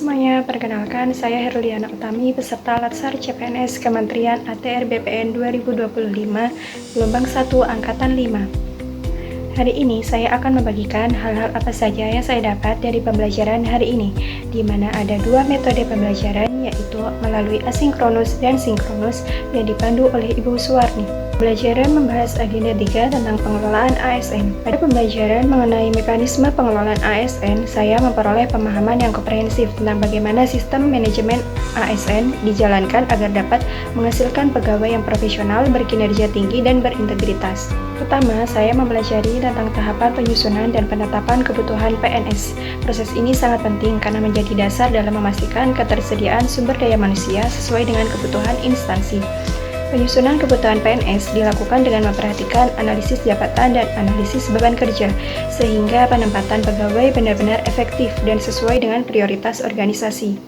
semuanya, perkenalkan saya Herliana Utami, peserta Latsar CPNS Kementerian ATR BPN 2025, gelombang 1 Angkatan 5. Hari ini saya akan membagikan hal-hal apa saja yang saya dapat dari pembelajaran hari ini, di mana ada dua metode pembelajaran, yaitu melalui asinkronus dan sinkronus yang dipandu oleh Ibu Suwarni. Pembelajaran membahas agenda 3 tentang pengelolaan ASN. Pada pembelajaran mengenai mekanisme pengelolaan ASN, saya memperoleh pemahaman yang komprehensif tentang bagaimana sistem manajemen ASN dijalankan agar dapat menghasilkan pegawai yang profesional, berkinerja tinggi, dan berintegritas. Pertama, saya mempelajari tentang tahapan penyusunan dan penetapan kebutuhan PNS. Proses ini sangat penting karena menjadi dasar dalam memastikan ketersediaan sumber daya manusia sesuai dengan kebutuhan instansi. Penyusunan kebutuhan PNS dilakukan dengan memperhatikan analisis jabatan dan analisis beban kerja, sehingga penempatan pegawai benar-benar efektif dan sesuai dengan prioritas organisasi.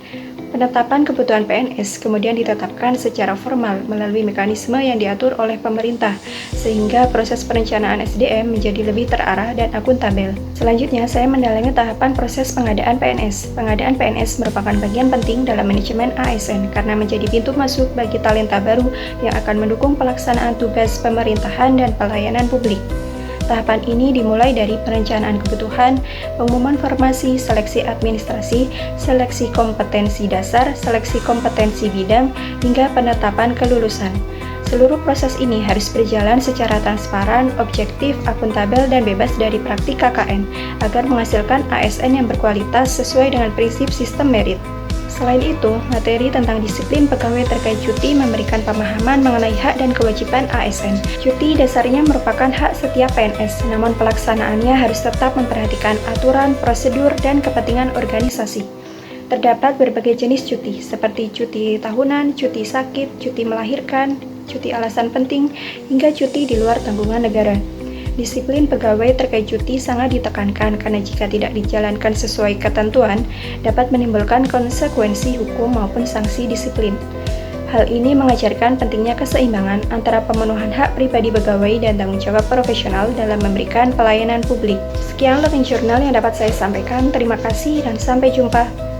Penetapan kebutuhan PNS kemudian ditetapkan secara formal melalui mekanisme yang diatur oleh pemerintah, sehingga proses perencanaan SDM menjadi lebih terarah dan akuntabel. Selanjutnya, saya mendalami tahapan proses pengadaan PNS. Pengadaan PNS merupakan bagian penting dalam manajemen ASN karena menjadi pintu masuk bagi talenta baru yang akan mendukung pelaksanaan tugas pemerintahan dan pelayanan publik. Tahapan ini dimulai dari perencanaan kebutuhan, pengumuman formasi, seleksi administrasi, seleksi kompetensi dasar, seleksi kompetensi bidang, hingga penetapan kelulusan. Seluruh proses ini harus berjalan secara transparan, objektif, akuntabel, dan bebas dari praktik KKN, agar menghasilkan ASN yang berkualitas sesuai dengan prinsip sistem merit. Selain itu, materi tentang disiplin pegawai terkait cuti memberikan pemahaman mengenai hak dan kewajiban ASN. Cuti dasarnya merupakan hak setiap PNS, namun pelaksanaannya harus tetap memperhatikan aturan, prosedur, dan kepentingan organisasi. Terdapat berbagai jenis cuti, seperti cuti tahunan, cuti sakit, cuti melahirkan, cuti alasan penting, hingga cuti di luar tanggungan negara. Disiplin pegawai terkait cuti sangat ditekankan karena jika tidak dijalankan sesuai ketentuan, dapat menimbulkan konsekuensi hukum maupun sanksi disiplin. Hal ini mengajarkan pentingnya keseimbangan antara pemenuhan hak pribadi pegawai dan tanggung jawab profesional dalam memberikan pelayanan publik. Sekian Learning Journal yang dapat saya sampaikan. Terima kasih dan sampai jumpa.